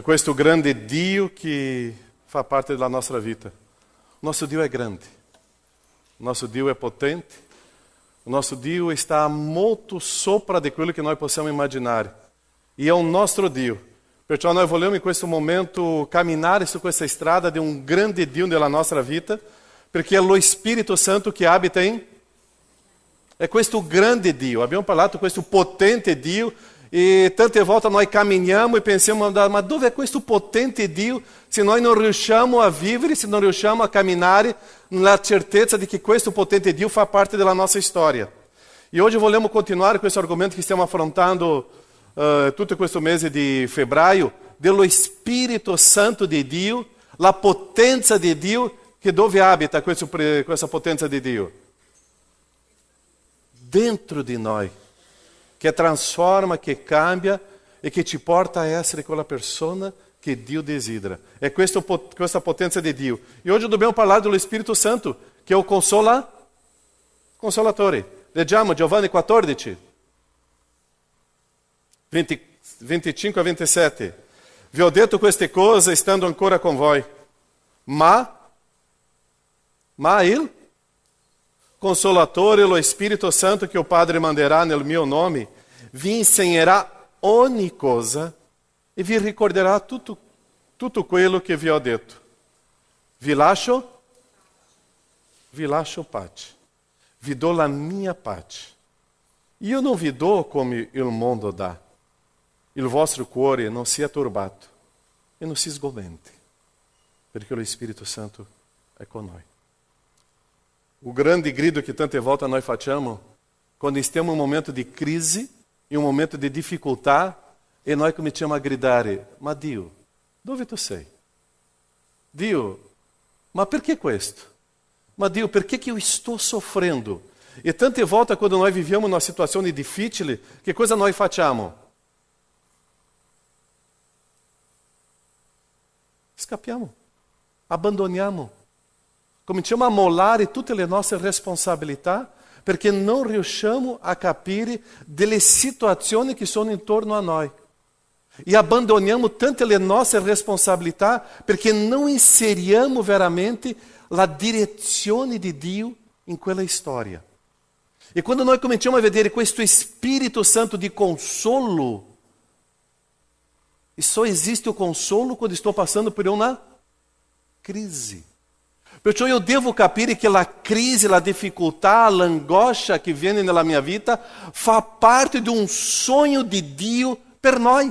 questo grande Dio che fa parte della nostra vita. O nosso Dio é grande, o nosso Dio é potente, o nosso Dio está molto sopra di quello che noi possiamo immaginare. E è un nostro Dio. Perciò noi vogliamo in questo momento camminare su questa strada di un grande Dio nella nostra vita, perché è lo Spirito Santo che abita in. È questo grande Dio. Abbiamo parlato di questo potente Dio e tante volte noi camminiamo e pensiamo, ma dove è questo potente Dio se noi non riusciamo a vivere, se non riusciamo a camminare nella certezza di che questo potente Dio fa parte della nostra storia. E oggi vogliamo continuare questo argomento che stiamo affrontando tutto questo mese di febbraio, dello Spirito Santo di Dio, la potenza di Dio, che dove abita questa potenza di Dio? Dentro di noi, che trasforma, che cambia e che ci porta a essere quella persona che Dio desidera. È questa potenza di Dio. E oggi dobbiamo parlare dello Spirito Santo, che è il consolatore. Leggiamo Giovanni 14. 25 a 27. Vi ho detto queste cose stando ancora con voi, ma il Consolatore, lo Spirito Santo che il Padre manderà nel mio nome, vi insegnerà ogni cosa e vi ricorderà tutto quello che vi ho detto. Vi lascio pace. Vi do la mia pace. Io non vi do come il mondo dà. Il vostro cuore non sia turbato e non si sgomenti, perché lo Spirito Santo è con noi. O grande grido che tante volte noi facciamo, quando stiamo in un momento di crisi, in un momento di difficoltà, e noi cominciamo a gridare, ma Dio, dove tu sei? Dio, ma perché questo? Ma Dio, perché che io sto soffrendo? E tante volte quando noi viviamo una situazione difficile, che cosa noi facciamo? Scappiamo, abbandoniamo, cominciamo a mollare tutte le nostre responsabilità perché non riusciamo a capire delle situazioni che sono intorno a noi. E abbandoniamo tante le nostre responsabilità perché non inseriamo veramente la direzione di Dio in quella storia. E quando noi cominciamo a vedere questo Spirito Santo di consolo, e só existe o consolo quando estou passando por uma crise. Perciò io devo capire che la crisi, la difficoltà, l'angoscia che viene nella mia vita fa parte di un sogno di Dio per noi.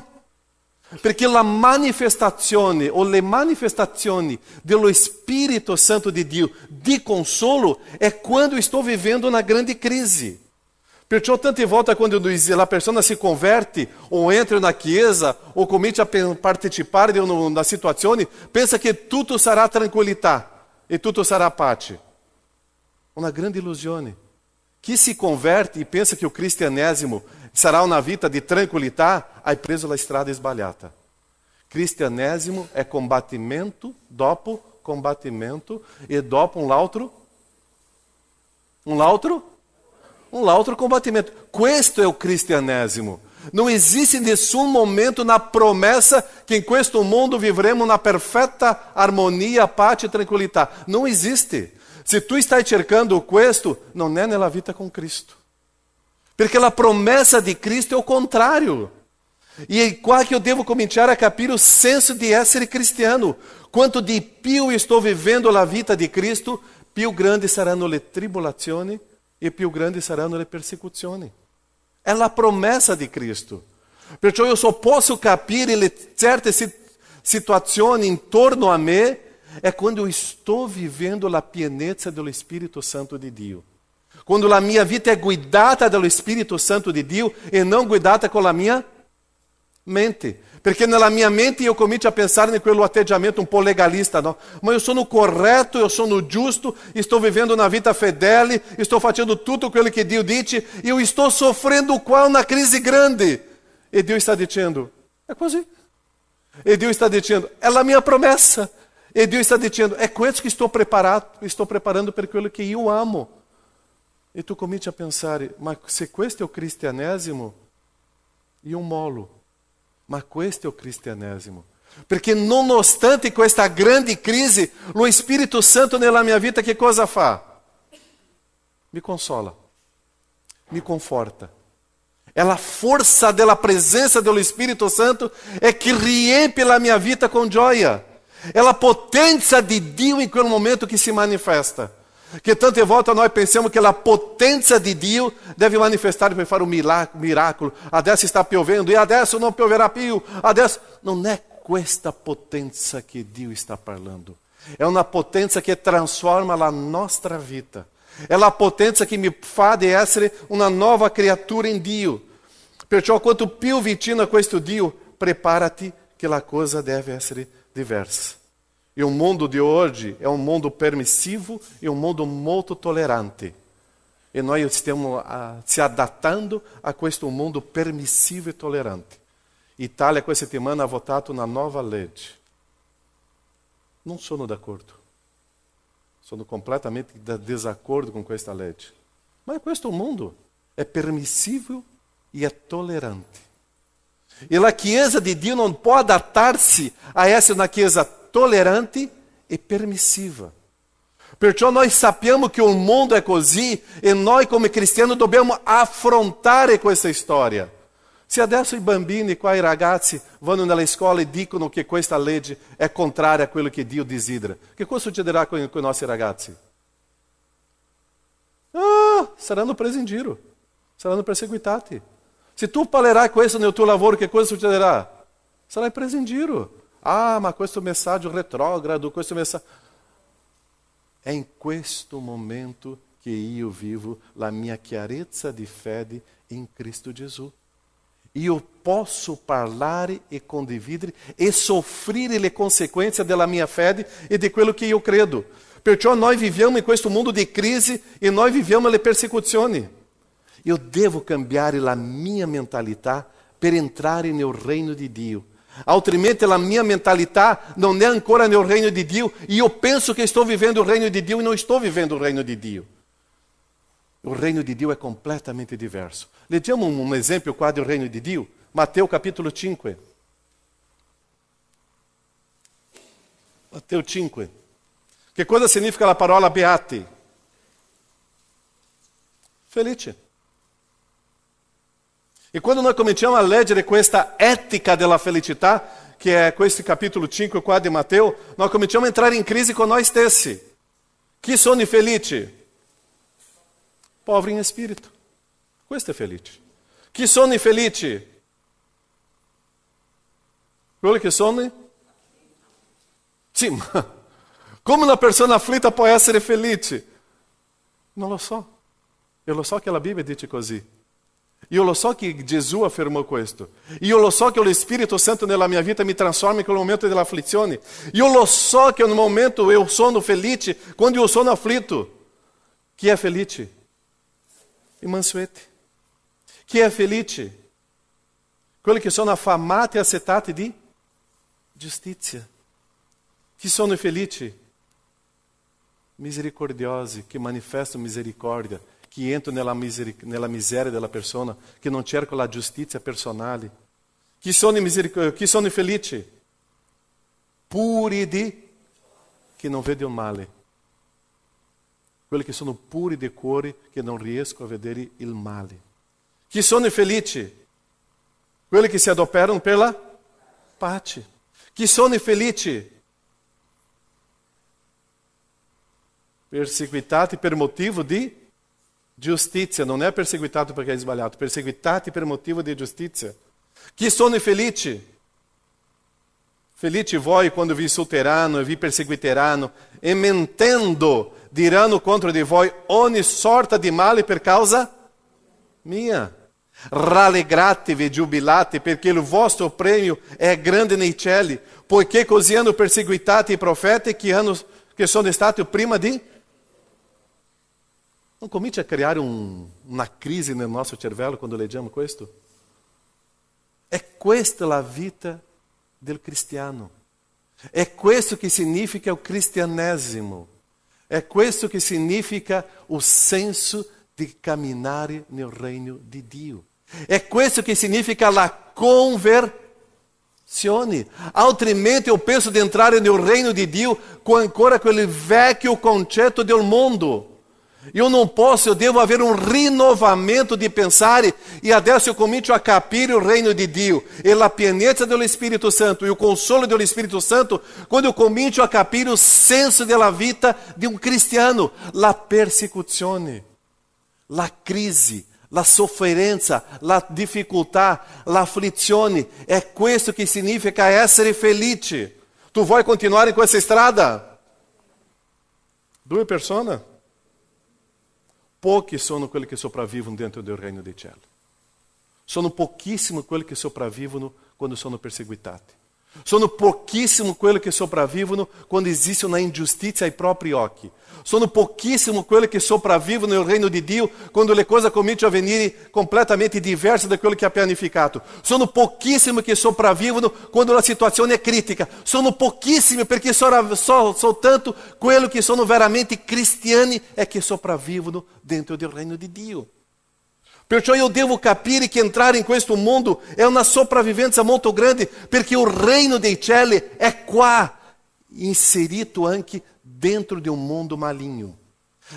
Perché la manifestazione o le manifestazioni dello Spirito Santo di Dio di consolo è quando estou vivendo una grande crisi. Perciò tante volte quando a persona si converte ou entra na chiesa ou comincia a partecipare di una situazione, pensa che tutto sarà tranquillità e tutto sarà pace. Una grande illusione. Chi si converte e pensa che o cristianesimo sarà una vita di tranquillità, hai preso la strada sbagliata. Cristianesimo è combattimento dopo combattimento e dopo um outro combattimento. Questo è il cristianesimo. Non esiste nessun momento na promessa che in questo mondo vivremo una perfetta armonia, pace e tranquillità. Non esiste. Se tu stai cercando questo, non è nella vita con Cristo. Perché la promessa di Cristo è il contrario. E é qua che io devo cominciare a capire o senso di essere cristiano. Quanto di più estou vivendo la vita di Cristo, più grandi saranno le tribolazioni e più grandi saranno le persecuzioni. È la promessa di Cristo. Perciò io só posso capire le certe situazioni intorno a me è quando eu estou vivendo la pienezza dello Spirito Santo di Dio. Quando la mia vita è guidata dallo Spirito Santo di Dio e non guidata con la mia mente. Perché nella mia mente io comincio a pensare in quello atteggiamento un po' legalista, no? Ma io sono corretto, io sono giusto, estou vivendo una vita fedele, estou facendo tutto quello che Dio dice, e eu estou sofrendo qua una crisi grande. E Dio sta dicendo, è così. E Dio sta dicendo, è la mia promessa. E Dio sta dicendo, è questo che sto preparando per quello che io amo. E tu cominci a pensare, ma se questo è il cristianesimo, io mollo. Ma questo è il cristianesimo. Perché nonostante questa grande crisi, lo Spirito Santo nella mia vita che cosa fa? Mi consola, mi conforta. É a força da presença do Espírito Santo é que riempie a minha vida com gioia. É a potência de Dio em quel momento que se manifesta. Que tante volte nós pensamos que a potência de Dio deve manifestar per fare un miracolo. Adesso sta piovendo e adesso não pioverà più. Adesso não é questa potência que Dio está parlando. É uma potência que transforma a nossa vida. É a potência que mi fa di essere una nuova creatura in Dio. Perciò quanto più vicino a questo Dio, preparati che la cosa deve essere diversa. E o mundo de hoje é um mundo permissivo e um mundo molto tolerante. E nós estamos se adattando a questo mundo permissivo e tolerante. Itália, questa settimana, ha votato una nuova legge. Non sono d'accordo. Sono completamente in desacordo com questa legge. Mas questo mundo é permissivo e é tolerante. E a Chiesa de Dio não pode adaptar-se a essa uma Chiesa tolerante e permissiva. Perciò noi sappiamo che il mondo è così e noi come cristiani dobbiamo affrontare questa storia. Se adesso i bambini qua, i ragazzi, vanno nella scuola e dicono che questa legge è contraria a quello che Dio desidera, che cosa succederà con i nostri ragazzi? Saranno presi in giro, saranno perseguitati. Se tu parlerai questo nel tuo lavoro, che cosa succederà? Sarai preso in giro. Ma questo messaggio retrogrado, questo messaggio... È in questo momento che io vivo la mia chiarezza di fede in Cristo Gesù. Io posso parlare e condividere e soffrire le conseguenze della mia fede e di quello che io credo. Perciò noi viviamo in questo mondo di crisi e noi viviamo le persecuzioni. Io devo cambiare la mia mentalità per entrare nel reino di Dio. Altrimenti la mia mentalità non è ancora nel reino di Dio. Io penso che sto vivendo il regno di Dio e non sto vivendo il regno di Dio. Il regno di Dio è completamente diverso. Leggiamo un esempio qua del regno di Dio. Matteo capitolo 5. Matteo 5. Che cosa significa la parola beati? Felice. E quando noi cominciamo a leggere questa etica della felicità, che è questo capitolo 5 qua di Matteo, noi cominciamo a entrare in crisi con noi stessi. Chi sono i felici? Poveri in spirito. Questo è felice. Chi sono i felici? Quelli che sono? Sì, ma come una persona afflitta può essere felice? Non lo so. Io lo so che la Bibbia dice così. Io lo so che Gesù affermò questo. Io lo so che lo Spirito Santo nella mia vita mi trasforma in quel momento dell'afflizione. Io lo so che nel momento eu sono felice quando eu sono afflitto. Chi è felice? I mansueti. Chi è felice? Quelli che sono affamati e assetati di giustizia. Chi sono i felici? Misericordiosi, che manifestano misericordia, che entrano nella miseria della persona, che non cercano la giustizia personale. Chi sono i felici? Puri di che non vedono male. Quelli che sono puri di cuore, che non riescono a vedere il male. Chi sono i felici? Quelli che si adoperano per la pace. Chi sono i felici? Perseguitati per motivo di giustizia. Non è perseguitato perché è sbagliato, perseguitati per motivo di giustizia. Chi sono i felici? Felici voi quando vi insulteranno e vi perseguiteranno e mentendo diranno contro di voi ogni sorta di male per causa mia. Rallegratevi e giubilate perché il vostro premio è grande nei cieli, poiché così hanno perseguitati i profeti che sono stati prima di... Non comincia a creare una crisi nel nostro cervello quando leggiamo questo? È questa la vita del cristiano. È questo che significa il cristianesimo. È questo che significa il senso di camminare nel regno di Dio. È questo che significa la conversione. Altrimenti io penso di entrare nel reino di Dio con ancora quel vecchio concetto del mondo. Io non posso, io devo avere un rinnovamento di pensare e adesso io comincio a capire il reino di Dio e la pienezza dello Spirito Santo e il consolo dello Spirito Santo quando io comincio a capire il senso della vita di un cristiano, la persecuzione, la crisi, la sofferenza, la difficoltà, l'afflizione. È questo che significa essere felice. Tu vuoi continuare in questa strada? 2 persone? Pochi sono quelli che sopravvivono dentro del regno dei cieli. Sono pochissimi quelli che sopravvivono quando sono perseguitati. Sono pochissimi quelli che sopravvivono quando esiste una ingiustizia ai propri occhi. Sono pochissimi quelli che sopravvivono nel reino di Dio quando le cose cominciano a venire completamente diverse da quello che ha pianificato. Sono pochissimi che sopravvivono quando la situazione è critica. Sono pochissimi perché soltanto quelli che sono veramente cristiani è che sopravvivono dentro del reino di Dio. Perciò io devo capire che entrare in questo mondo è una sopravvivenza molto grande, perché il reino dei cieli è qua, inserito anche dentro di un mondo maligno.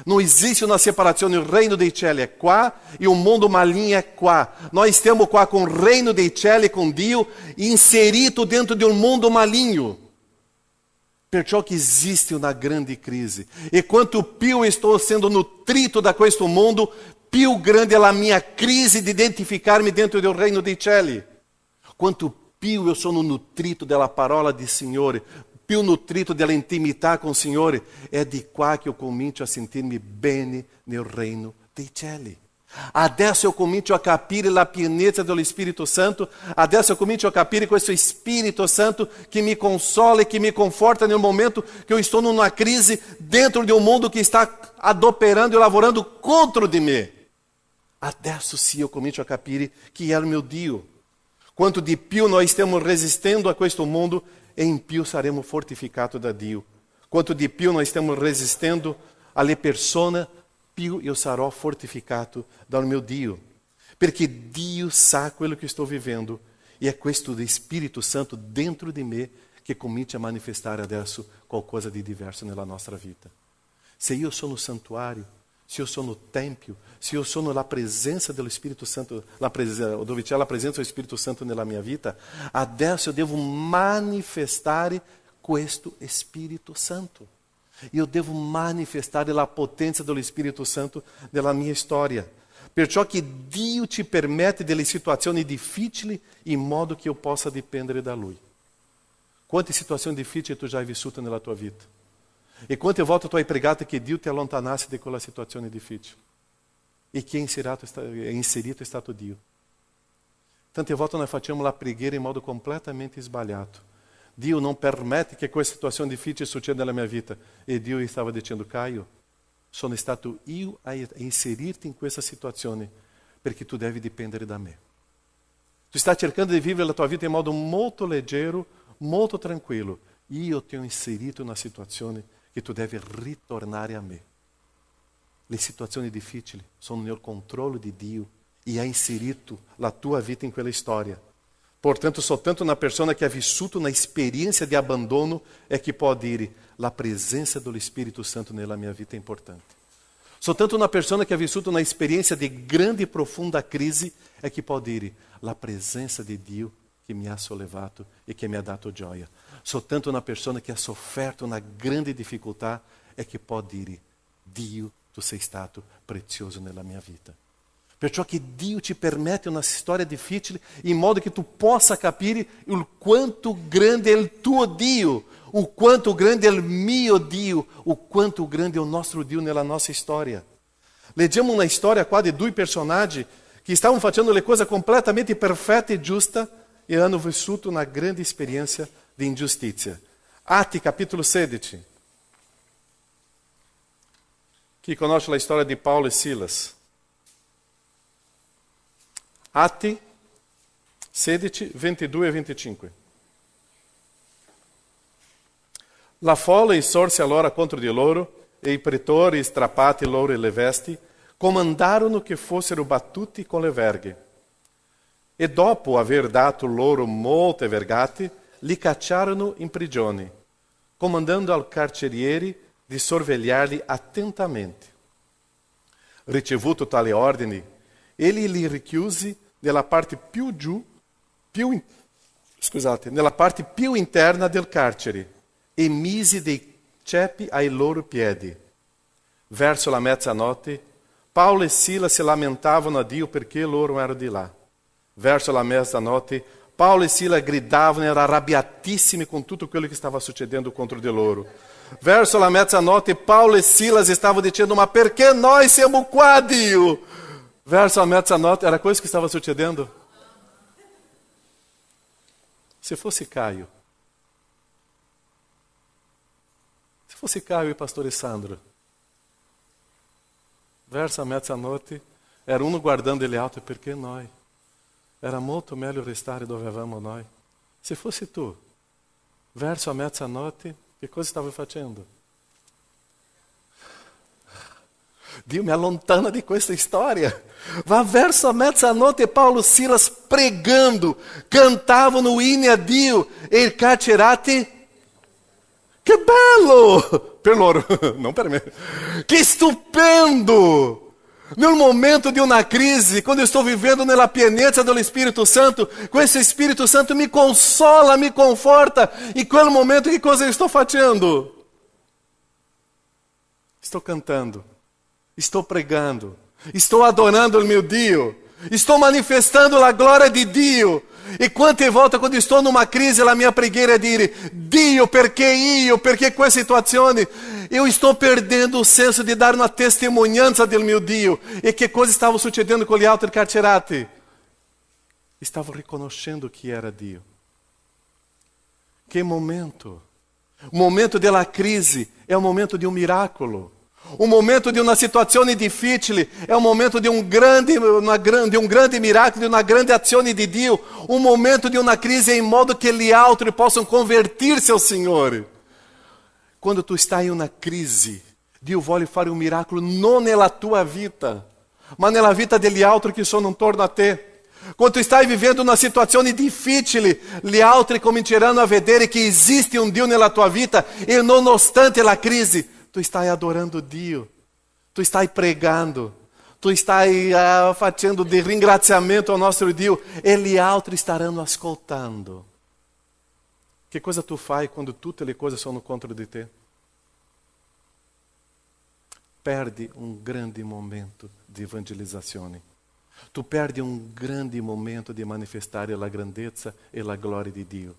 Non esiste una separazione, il reino dei cieli è qua e il mondo maligno è qua. Noi stiamo qua con il reino dei cieli, con Dio, inserito dentro di un mondo maligno. Perciò che esiste una grande crisi. E quanto più estou sendo nutrito da questo mondo, più grande è la mia crisi di identificarmi dentro del reino dei cieli. Quanto più io sono nutrito della parola del Signore, più nutrito della intimità con il Signore, è di qua che io comincio a sentirmi bene nel reino dei cieli. Adesso eu comincio a capire la pienezza dello Spirito Santo, adesso eu comincio a capire questo Spirito Santo che mi consola e che mi conforta nel momento che eu estou numa crise dentro de um mundo que está adoperando e lavorando contro di me. Adesso sim eu comincio a capire que é o meu Dio. Quanto di più nós stiamo resistendo a questo mondo, in più saremo fortificati da Dio. Quanto di più nós stiamo resistendo alle persone, più io sarò fortificato dal mio Dio. Perché Dio sa quello che sto vivendo e è questo di Spirito Santo dentro di me che comincia a manifestare adesso qualcosa di diverso nella nostra vita. Se io sono santuario, se io sono tempio, se io sono la presenza dello Spirito Santo, dove c'è la presenza dello Spirito Santo nella mia vita, adesso eu devo manifestare questo Spirito Santo. Io devo manifestare la potenza dello Spirito Santo nella mia storia. Perciò che Dio ti permette delle situazioni difficili in modo che io possa dipendere da Lui. Quante situazioni difficili tu già hai vissuto nella tua vita? E quante volte tu hai pregato che Dio ti allontanasse da quella situazione difficile? E chi è inserito è stato Dio. Tante volte noi facciamo la preghiera in modo completamente sbagliato. Dio non permette che questa situazione difficile succeda nella mia vita. E Dio stava dicendo, Caio, sono stato io a inserirti in questa situazione perché tu devi dipendere da me. Tu stai cercando di vivere la tua vita in modo molto leggero, molto tranquillo. Io ti ho inserito in una situazione che tu devi ritornare a me. Le situazioni difficili sono nel controllo di Dio e ha inserito la tua vita in quella storia. Portanto, soltanto una persona che ha vissuto una esperienza di abbandono è che può dire la presenza dello Spirito Santo nella mia vita è importante. Soltanto una persona che ha vissuto una esperienza di grande e profonda crisi è che può dire la presenza di Dio che mi ha sollevato e che mi ha dato gioia. Soltanto una persona che ha sofferto una grande difficoltà è che può dire Dio, tu sei stato prezioso nella mia vita. Perciò che Dio ti permette una storia difficile in modo che tu possa capire il quanto grande è il tuo Dio, o quanto grande è il mio Dio, o quanto grande è il nostro Dio nella nostra storia. Leggiamo una storia qua di 2 personaggi che stavano facendo le cose completamente perfette e giuste e hanno vissuto una grande esperienza di ingiustizia. Atti capitolo 16. Chi conosce la storia di Paolo e Silas? Atti 16, 22 e 25. La folla insorse allora contro di loro e i pretori, strappati loro le vesti, comandarono che fossero battuti con le verghe. E dopo aver dato loro molte vergate, li cacciarono in prigione, comandando al carceriere di sorvegliarli attentamente. Ricevuto tale ordine, egli li richiuse nella parte nella parte più interna del carcere e mise dei ceppi ai loro piedi. Verso la mezzanotte, Paulo e Sila si lamentavano a Dio perché loro erano di là. Verso la mezzanotte, Paulo e Sila gridavano, erano arrabbiatissimi con tutto quello che stava succedendo contro di loro. Verso la mezzanotte, Paulo e Silas stavano dicendo, ma perché noi siamo qua, Dio? Verso la mezzanotte, era questo che stava succedendo? Se fosse Caio e pastore Sandro, verso a mezzanotte, era uno guardando ele alto, perché noi? Era molto meglio restare dove avevamo noi. Se fosse tu, verso a mezzanotte, che cosa stava facendo? Dio mi allontana di questa storia. Va verso a mezzanotte, Paulo e Silas pregando, cantavano inni a Dio e il carcerati. Che bello! Per loro, non per me. Che stupendo! Nel momento di una crisi, quando eu estou vivendo nella pienezza dello Spirito Santo, questo Spirito Santo mi consola, mi conforta. In quel momento, che cosa eu estou facendo? Estou cantando, estou pregando, estou adorando o meu Dio, estou manifestando a glória de Dio. E quante volte quando estou numa crise, la mia preghiera è dire, Dio, perché io? Perché questa situazione? Eu estou perdendo o senso de dar uma testemunhanza del mio Dio. E que coisa estava sucedendo com gli altri carcerati? Estavam reconhecendo que era Dio. Que momento! O momento della crisi é o momento de um miracolo. O momento de uma situação difícil é o momento de um grande miracolo, de uma grande azione di Dio. O momento de uma crise em modo que gli altri possam convertir-se ao Senhor. Quando tu está em uma crise, Dio vuole fare un miracolo non nella tua vita, ma nella vita degli altri che sono intorno a te. Quando tu stai vivendo uma situação difícil, gli altri cominceranno a vedere che esiste un Dio nella tua vita e nonostante la crisi, tu stai adorando Dio, tu stai pregando, tu stai facendo de ringraziamento ao nostro Dio e gli altri staranno ascoltando. Che cosa tu fai quando tutte le cose sono contro di te? Perdi un grande momento di evangelizzazione. Tu perdi un grande momento di manifestare la grandezza e la gloria di Dio.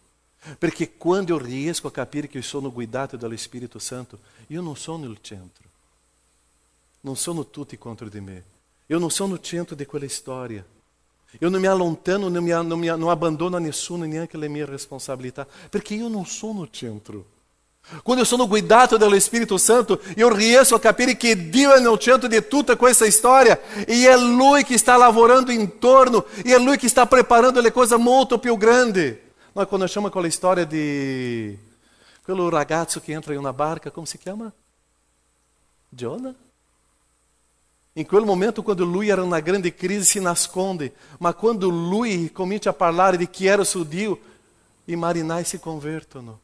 Perché quando io riesco a capire che sono guidato dallo Spirito Santo, io non sono il centro. Non sono tutti contro di me. Io non sono il centro di quella storia. Io non mi allontano, non abbandono a nessuno neanche le mie responsabilità, perché io non sono il centro. Quando eu sono guidato dallo Spirito Santo, io riesco a capire che Dio è nel centro di tutta questa storia e è Lui che sta lavorando intorno e è Lui che sta preparando le cose molto più grandi. Noi conosciamo quella storia di quello ragazzo che entra in una barca, come si chiama? Giona? In quel momento, quando lui era una grande crisi, si nasconde. Ma quando lui comincia a parlare di chi era suo Dio, i marinai si convertono.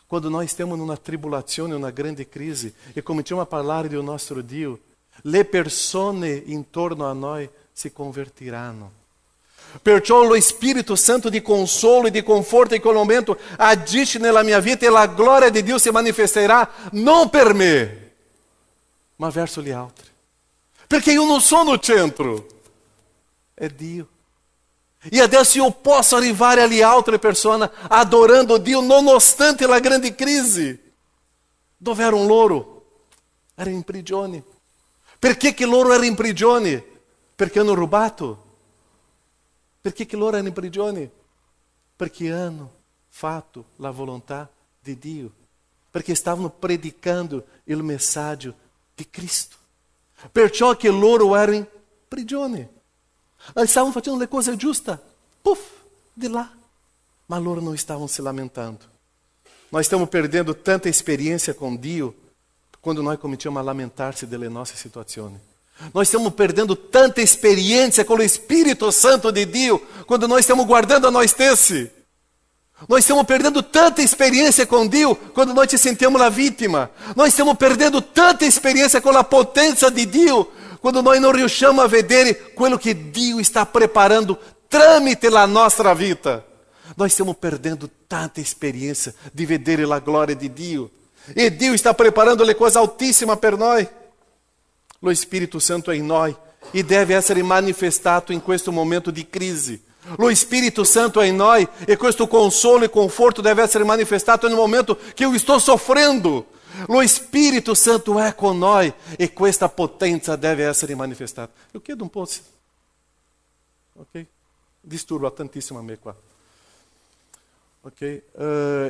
Quando noi stiamo in una tribolazione, una grande crisi, e cominciamo a parlare del nostro Dio, le persone intorno a noi si convertiranno. Perciò lo Spirito Santo di consolo e di conforto in quel momento agisce nella mia vita e la gloria di Dio si manifesterà non per me, ma verso gli altri. Perché io non sono il centro, è Dio. E adesso io posso arrivare alle altre persone adorando Dio nonostante la grande crisi. Dove erano loro? Erano in prigione. Perché che loro erano in prigione? Perché hanno rubato? Perché che loro erano in prigione? Perché hanno fatto la volontà di Dio. Perché stavano predicando il messaggio di Cristo. Perciò che loro erano in prigione. Stavano facendo le cose giuste. Puff, di là. Ma loro non stavano se lamentando. Nós estamos perdendo tanta experiência com Dio quando nós cominciamo a lamentar-se delle nostre situazioni. Nós estamos perdendo tanta experiência com o Espírito Santo de Deus, quando nós estamos guardando a nós stessi. Nós estamos perdendo tanta experiência com Deus, quando nós ci sentiamo la vítima. Nós estamos perdendo tanta experiência com a potência de Deus, quando nós não riusciamo a vedere quello che Dio está preparando tramite la nostra vita. Nós estamos perdendo tanta experiência de vedere la glória de Dio. E Dio está preparando le cose altissime per noi. Lo Spirito Santo è in noi e deve essere manifestato in questo momento di crisi. Lo Spirito Santo è in noi e questo consolo e conforto deve essere manifestato no momento che io sto soffrendo. Lo Spirito Santo è con noi e questa potenza deve essere manifestata. Eu chiedo un po', ok? Disturba tantissimo a me qua. Ok?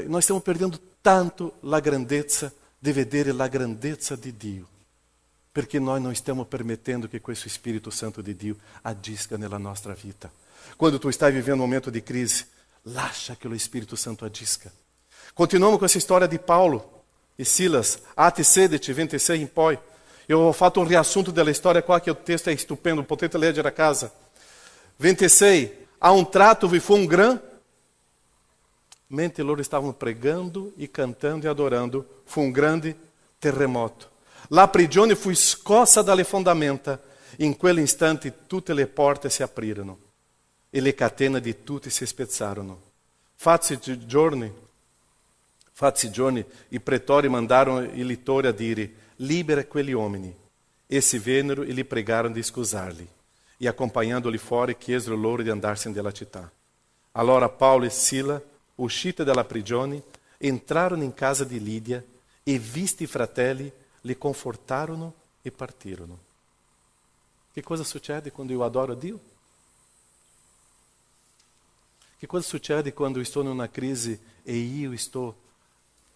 Nós estamos perdendo tanto la grandezza di vedere la grandezza di Dio, perché noi non stiamo permettendo che questo Spirito Santo di Dio agisca nella nostra vita. Quando tu stai vivendo um momento de crise, lascia che lo Spirito Santo agisca. Continuiamo com essa história de Paulo e Silas, Atti 16, 26 in poi. Eu ho fatto un riassunto della storia qua, che o texto è stupendo, potete leggere a casa. 26, a un tratto vi fu un gran... Mentre loro stavano pregando e cantando e adorando, fu un grande terremoto. La prigione fu scossa dalle fondamenta. In quell'istante tutte le porte si aprirono e le catene di tutti si spezzarono. Fatti giorni, i pretori mandarono i litori a dire: libera quegli uomini. Essi vennero e li pregarono di scusarli. E accompagnandoli fuori chiesero loro di andarsene dalla città. Allora Paolo e Sila, usciti dalla prigione, entrarono in casa di Lidia e, visti i fratelli, li confortarono e partirono. Che cosa succede quando io adoro Dio? Che cosa succede quando io sto in una crisi e io sto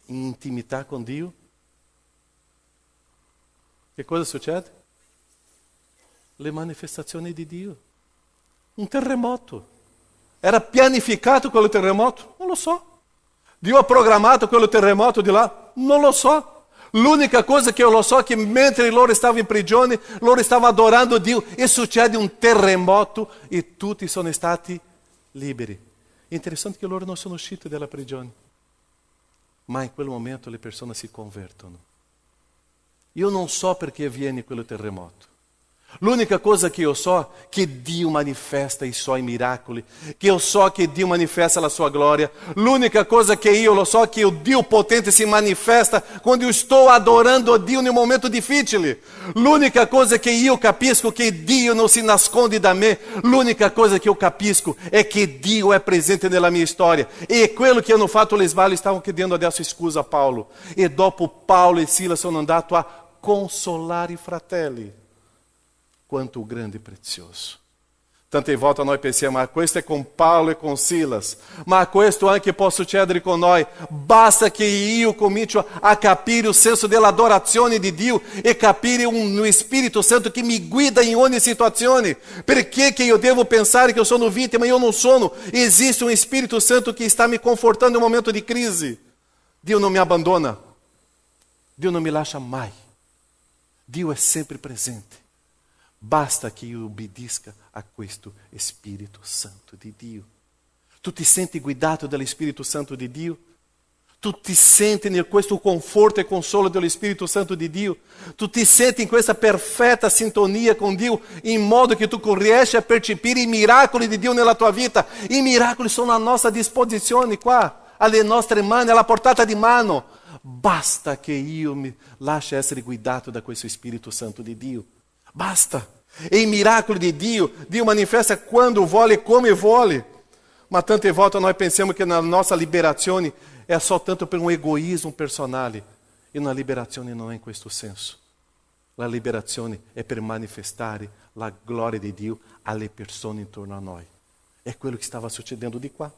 in intimità con Dio? Che cosa succede? Le manifestazioni di Dio. Un terremoto. Era pianificato quello terremoto? Non lo so. Dio ha programmato quello terremoto di là? Non lo so. L'unica cosa che io lo so è che mentre loro stavano in prigione, loro stavano adorando Dio e succede un terremoto e tutti sono stati liberi. È interessante che loro non sono usciti dalla prigione, ma in quel momento le persone si convertono. Io non so perché avviene quello terremoto. L'unica cosa che io so è che Dio manifesta i suoi miracoli, che io so che Dio manifesta la sua gloria. L'unica cosa che io lo so è che il Dio potente si manifesta quando io sto adorando a Dio in un momento difficile. L'unica cosa che io capisco è che Dio non si nasconde da me. L'unica cosa che io capisco è che Dio è presente nella mia storia. E quello che hanno fatto le sbaglio stavano chiedendo adesso scusa a Paolo. E dopo Paolo e Sila sono andati a consolare i fratelli. Quanto grande e prezioso. Tante volte noi pensiamo, ma questo è con Paolo e con Silas, ma questo anche può succedere con noi. Basta che io comincio a capire il senso dell'adorazione di Dio e capire un Spirito Santo che mi guida in ogni situazione. Perché che io devo pensare che io sono vittima? Io non sono. Esiste un Spirito Santo che sta mi confortando in un momento di crisi. Dio non mi abbandona. Dio non mi lascia mai. Dio è sempre presente. Basta che io obbedisca a questo Spirito Santo di Dio. Tu ti senti guidato dallo Spirito Santo di Dio? Tu ti senti in questo conforto e consolo dello Spirito Santo di Dio? Tu ti senti in questa perfetta sintonia con Dio, in modo che tu riesci a percepire i miracoli di Dio nella tua vita? I miracoli sono a nostra disposizione qua, alle nostre mani, alla portata di mano. Basta che io mi lasci essere guidato da questo Spirito Santo di Dio. Basta. E i miracoli di Dio manifesta quando vuole e come vuole. Ma tante volte noi pensiamo che na nossa liberazione è soltanto per un egoismo personale. E una liberazione non è in questo senso. La liberazione è per manifestare la gloria di Dio alle persone intorno a noi. È quello che stava succedendo di qua.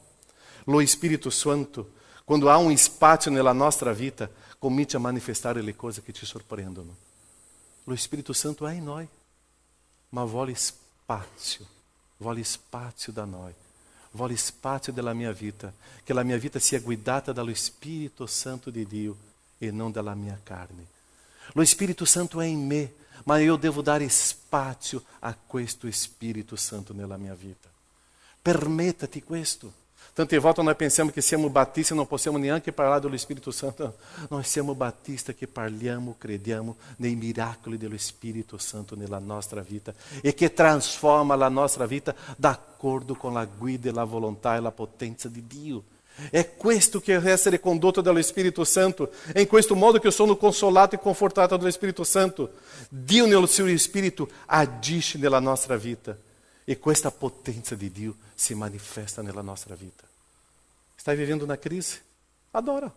Lo Spirito Santo, quando há un spazio nella nostra vita, comincia a manifestare le cose che ci sorprendono. Lo Spirito Santo è in noi, ma vuole spazio da noi, vuole spazio della mia vita, che la mia vita sia guidata dallo Spirito Santo di Dio e non dalla mia carne. Lo Spirito Santo è in me, ma io devo dare spazio a questo Spirito Santo nella mia vita. Permettati questo. Tante volte noi pensiamo che siamo battisti e non possiamo neanche parlare dello Spirito Santo. Noi siamo battisti che parliamo, crediamo nei miracoli dello Spirito Santo nella nostra vita e che trasforma la nostra vita d'accordo con la guida e la volontà e la potenza di Dio. È questo che è essere condotto dallo Spirito Santo. È in questo modo che io sono consolato e confortato dallo Spirito Santo. Dio nel suo Spirito agisce nella nostra vita e questa potenza di Dio si manifesta nella nostra vita. Stai vivendo una crisi? Adora.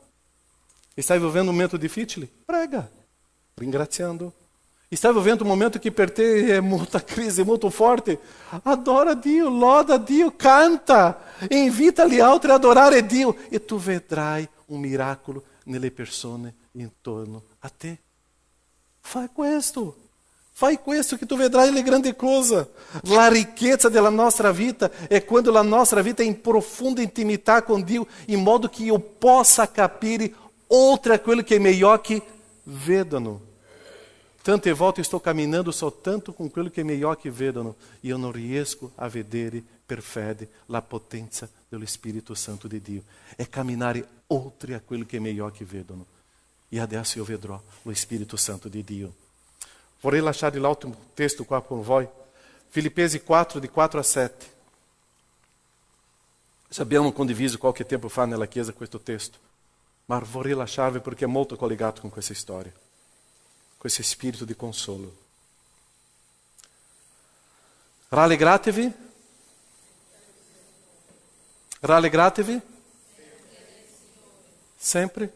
Stai vivendo un momento difficile? Prega, ringraziando. Stai vivendo un momento che per te è molta crisi, molto forte? Adora Dio, loda Dio, canta, invita gli altri a adorare Dio e tu vedrai un miracolo nelle persone intorno a te. Fai questo che tu vedrai le grandi cose. La ricchezza della nostra vita è quando la nostra vita è in profonda intimità con Dio, in modo che io possa capire oltre a quello che i miei occhi vedono. Tante volte estou caminhando soltanto com quello che i miei occhi vedono e io non riesco a vedere per fede la potenza dello Spirito Santo di Dio. È camminare oltre a quello che i miei occhi vedono. E adesso io vedrò lo Spirito Santo di Dio. Vorrei lasciare l'ultimo testo qua con voi. Filippesi 4, di 4 a 7. Ci abbiamo condiviso qualche tempo fa nella chiesa questo testo, ma vorrei lasciarvi perché è molto collegato con questa storia. Questo spirito di consolo. Rallegratevi. Rallegratevi. Sempre.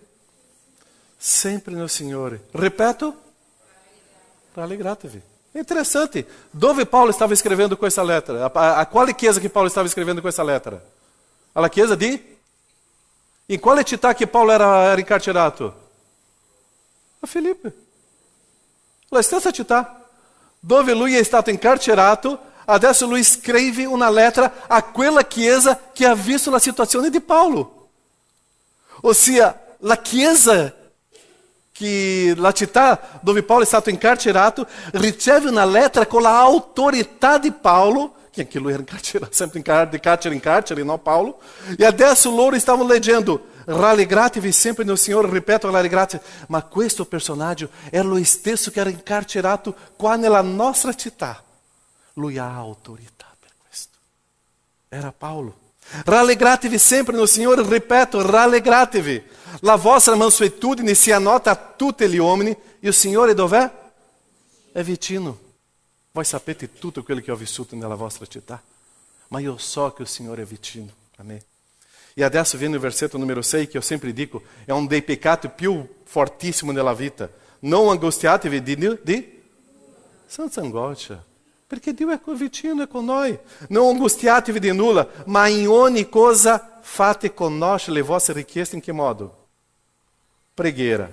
Sempre nel Signore. Ripeto. Rallegratevi. È interessante. Dove Paulo stava scrivendo questa lettera? A quale chiesa che Paulo stava scrivendo questa lettera? Alla chiesa di? In quale città che Paulo era incarcerato? A Filipe. La stessa città dove lui è stato incarcerato, adesso lui scrive una lettera a quella chiesa che ha visto la situazione di Paulo. Ossia, la chiesa, la città dove Paulo è stato incarcerato, riceve una lettera con l'autorità di Paulo, che anche lui era incarcerato, sempre di carcere in carcere, no Paulo? E adesso loro stavano leggendo: rallegratevi sempre nel Signore, ripeto, rallegratevi. Ma questo personaggio era lo stesso che era incarcerato qua nella nostra città. Lui ha autorità per questo. Era Paolo. Rallegratevi sempre nel Signore, ripeto, rallegratevi. La vostra mansuetudine sia nota a tutti gli uomini. E il Signore dov'è? È vicino. Voi sapete tutto quello che ho vissuto nella vostra città, ma io so che il Signore è vicino a me. E adesso viene il versetto numero 6, che io sempre dico, è un dei peccati più fortissimi nella vita. Non angustiatevi di senza angoscia, perché Dio è vicino, è con noi. Non angustiatevi di nulla, ma in ogni cosa fate conoscere le vostre richieste in che modo? Preghiera,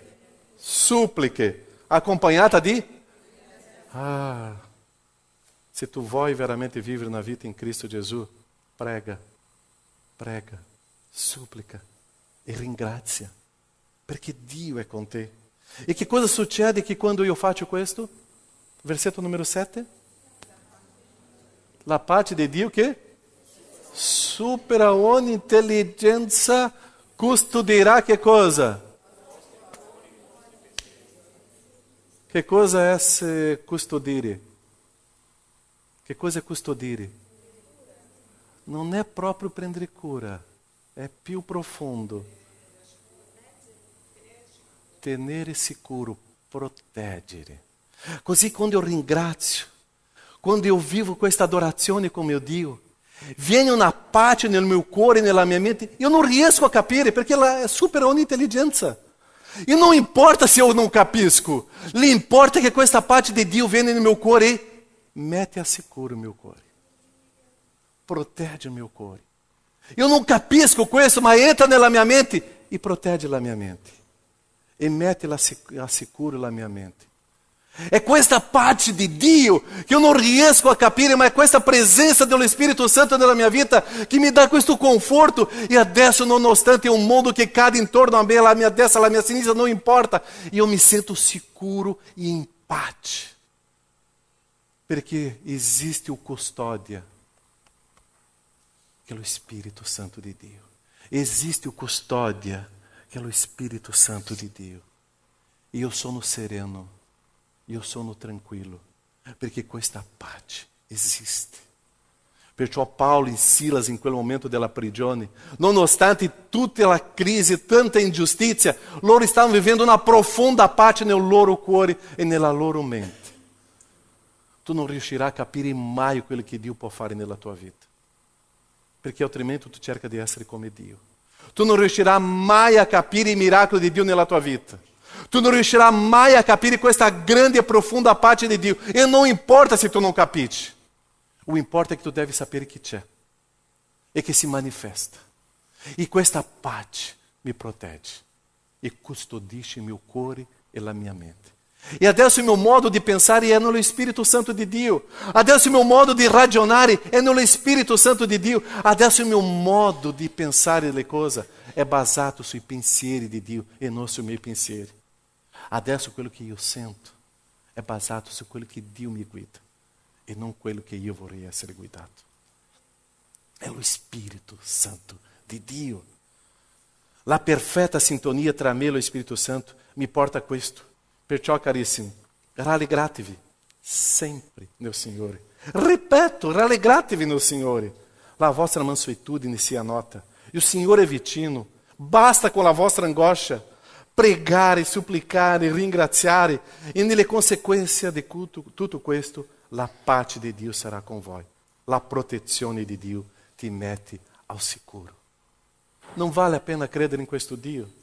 suppliche, accompagnata di? Se tu vuoi veramente vivere una vita in Cristo Gesù, prega, supplica e ringrazia, perché Dio è con te. E che cosa succede che quando io faccio questo? Versetto numero 7. La pace di Dio che supera ogni intelligenza custodirà che cosa? Che cosa è custodire? Che cosa è custodire? Non è proprio prendere cura, è più profondo. Tenere sicuro, proteggere. Così quando io ringrazio, quando io vivo questa adorazione con mio Dio, viene una pace nel mio cuore e nella mia mente. Io non riesco a capire perché ela supera ogni intelligenza. E não importa se eu não capisco, lhe importa que questa pace di Dio viene nel mio cuore e mette a sicuro o meu cuore. Protege o meu cuore. Eu não capisco questo, ma entra nella mia mente e protege la mia mente. E mette a sicuro la mia mente. È questa pace di Dio che io non riesco a capire, ma è questa presenza dello Spirito Santo nella mia vita che mi dà questo conforto. E adesso, nonostante un mondo che cade intorno a me, la mia destra, la mia sinistra, non importa. Io mi sento sicuro e in pace. Perché existe o custódia, que é o Espírito Santo de Dio. Existe o custódia, que é o Espírito Santo de Dio. E eu sono sereno, io sono tranquillo, perché questa pace esiste. Perciò Paulo e Silas, in quel momento della prigione, nonostante tutta la crisi, tanta ingiustizia, loro stavano vivendo una profonda pace nel loro cuore e nella loro mente. Tu non riuscirai a capire mai quello che Dio può fare nella tua vita, perché altrimenti tu cerca di essere come Dio. Tu non riuscirai mai a capire i miracoli di Dio nella tua vita. Tu non riuscirai mai a capire questa grande e profonda pace di Dio. E non importa se tu non capisci. O importa è che tu devi sapere che c'è e che si manifesta. E questa pace mi protegge e custodisce il mio cuore e la mia mente. E adesso il mio modo di pensare è nello Spirito Santo di Dio. Adesso il mio modo di ragionare è nello Spirito Santo di Dio. Adesso il mio modo di pensare le cose è basato sui pensieri di Dio e non sui miei pensieri. Adesso quello che io sento è basato su quello che Dio mi guida e non quello che io vorrei essere guidato. È lo Spirito Santo di Dio. La perfetta sintonia tra me e lo Spirito Santo mi porta a questo. Perciò, carissimi, rallegratevi sempre nel Signore. Ripeto, rallegratevi nel Signore. La vostra mansuetudine sia nota. E o Signore è vicino. Basta con la vostra angoscia pregare, supplicare, ringraziare. E nelle conseguenze di tutto questo, la pace di Dio sarà con voi. La protezione di Dio ti mette al sicuro. Non vale a pena credere in questo Dio?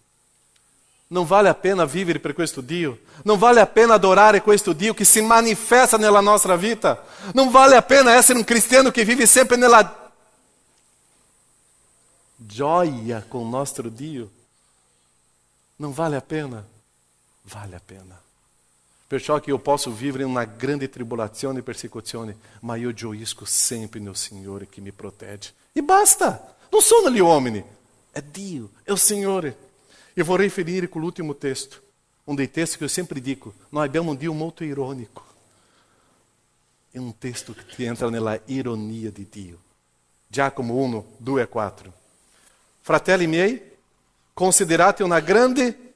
Non vale a pena vivere per questo Dio? Non vale a pena adorare questo Dio che si manifesta nella nostra vita? Non vale a pena essere un cristiano che vive sempre nella gioia con il nostro Dio? Non vale a pena? Vale a pena. Perciò che io posso vivere in una grande tribolazione e persecuzione, ma io gioisco sempre nel Signore che mi protegge. E basta! Non sono gli uomini, è Dio, è il Signore. E vorrei finire con l'ultimo testo, um dei textos que eu sempre dico, nós abbiamo un Dio molto ironico. È un testo che entra nella ironia di Dio. Giacomo 1, 2 a 4. Fratelli miei, considerate una grande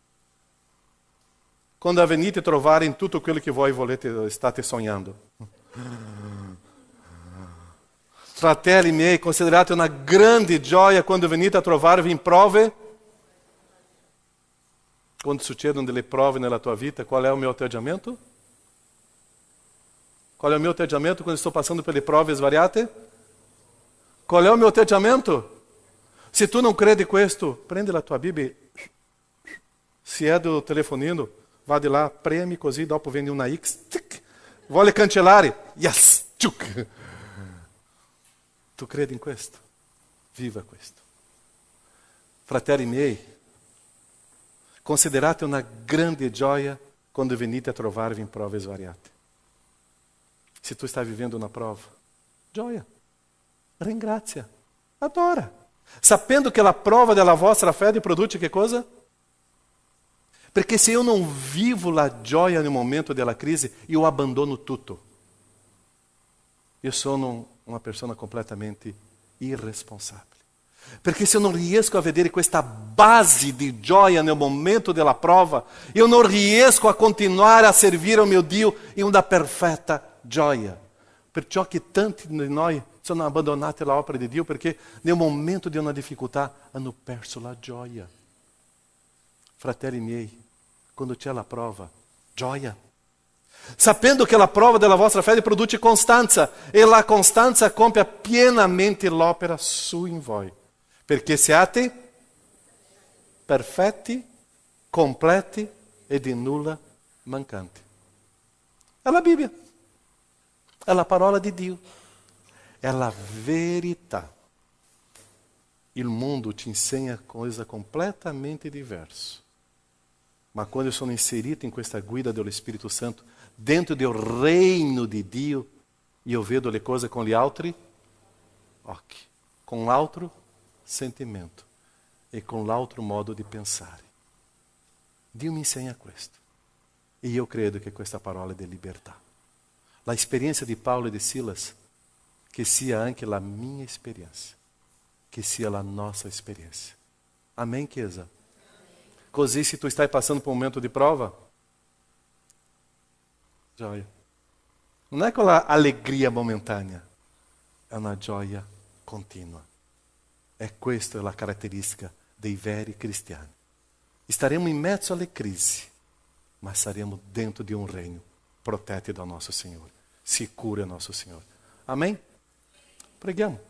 quando venite a trovare in tutto quello che voi volete, state sognando. Fratelli miei, considerate una grande gioia quando venite a trovarvi in prove. Quando succedono delle prove nella tua vita, qual è il mio atteggiamento? Qual è il mio atteggiamento quando sto passando per le prove svariate? Qual è il mio atteggiamento? Se tu non credi questo, prendi la tua Bibbia, se è do telefonino, va di là, premi così, dopo viene una X, tic, vuole cancellare, yes, tchuc. Tu credi in questo? Viva questo. Fratelli miei, considerate una grande gioia quando venite a trovarvi in prove svariate. Se tu stai vivendo una prova, gioia, ringrazia, adora. Sapendo che la prova della vostra fede produce che cosa? Perché se io non vivo la gioia nel momento della crisi, io abbandono tutto. Io sono una persona completamente irresponsabile. Perché se eu não riesco a vedere questa base di gioia nel momento della prova, io non riesco a continuare a servire ao meu Dio in una perfetta gioia. Perciò che tanti di noi sono abbandonati all'opera di Dio perché nel momento di una difficoltà hanno perso la gioia. Fratelli miei, quando c'è la prova, gioia. Sapendo che la prova della vostra fede produce costanza e la costanza compie pienamente l'opera su in voi. Perché siate perfetti, completi e di nulla mancanti. È la Bibbia, è la parola di Dio, è la verità. Il mondo ti insegna coisa completamente diversa. Ma quando eu sono inserito in questa guida dello Spirito Santo, dentro del reino di Dio, io vedo le cose con gli altri occhi, con l'altro sentimento e con l'altro modo di pensare. Dio mi insegna questo. E io credo che questa parola è di libertà. A experiência de Paulo e de Silas, que sia anche la minha experiência, que sia la nossa experiência. Amém, Chiesa? Così, se tu estás passando por um momento de prova, gioia. Não é aquela alegria momentânea, é uma gioia contínua. É questa a caratteristica dei veri cristiani. Estaremos em mezzo alle crisi, mas estaremos dentro de um reino protetto do nosso Senhor, sicuro é nosso Senhor. Amém? Preghiamo.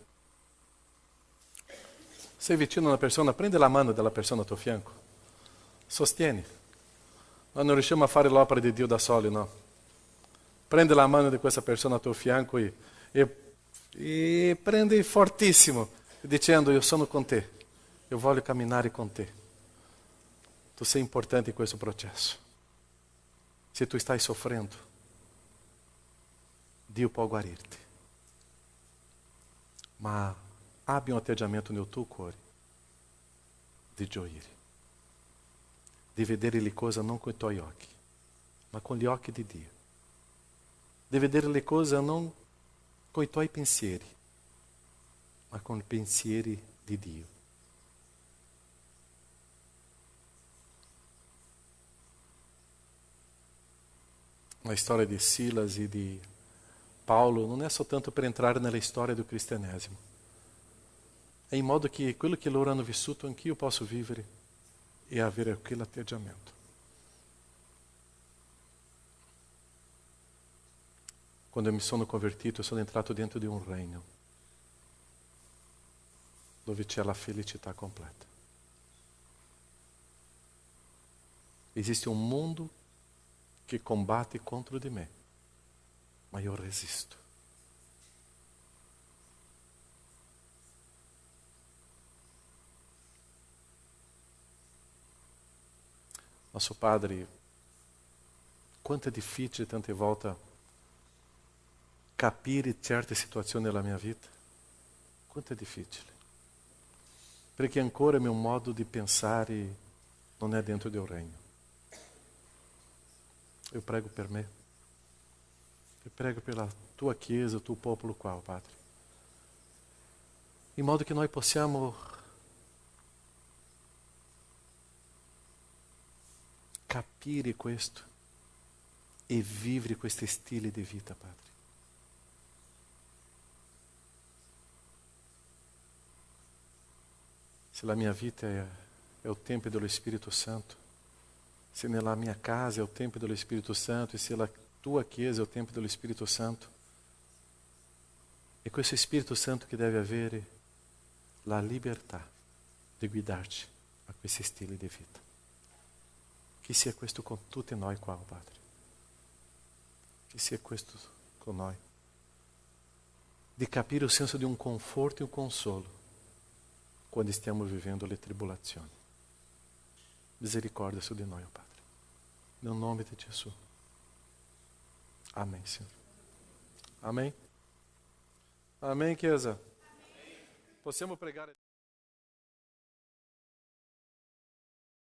Sei vicino a una persona, prende la mano della persona a tuo fianco, sostieni. Noi non riusciamo a fare l'opera di Dio da soli, no? Prende la mano di questa persona a tuo fianco e prende fortissimo, dicendo: io sono con te, io voglio camminare con te. Tu sei importante in questo processo. Se tu stai soffrendo, Dio può guarirti. Ma abbi un atteggiamento nel tuo cuore di gioire, di vedere le cose non con i tuoi occhi, ma con gli occhi di Dio. Di vedere le cose non con i tuoi pensieri, ma con i pensieri di Dio. La storia di Silas e di Paulo non è soltanto per entrare nella storia del cristianesimo. È in modo che quello che loro hanno vissuto anch'io posso vivere e avere quell'atteggiamento. Quando eu mi sono convertito, sono entrato dentro di un regno dove c'è la felicità completa. Esiste un mondo che combatte contro di me, ma io resisto. Nosso Padre, quanto è difficile tante volte capire certe situazioni nella mia vita. Quanto è difficile. Perché ancora il mio modo di pensare non è dentro del regno. Eu prego per me. Eu prego pela tua Chiesa, o tuo popolo qua, Padre. In modo che noi possiamo capire questo e vivere questo stile di vita, Padre. Se la mia vita è o tempio dello Spirito Santo, se nella mia casa è o tempio dello Spirito Santo e se la tua Chiesa è o tempio dello Spirito Santo, è questo Spirito Santo che deve avere la libertà di guidarci a questi stili di vita. Che sia questo con tutti noi qua, Padre. Che sia questo con noi. Di capire il senso di un conforto e un consolo quando stiamo vivendo le tribolazioni. Misericordia su di noi, Padre. Nel nome di Gesù. Amém, Senhor. Amém? Amém, Chiesa? Possiamo pregare.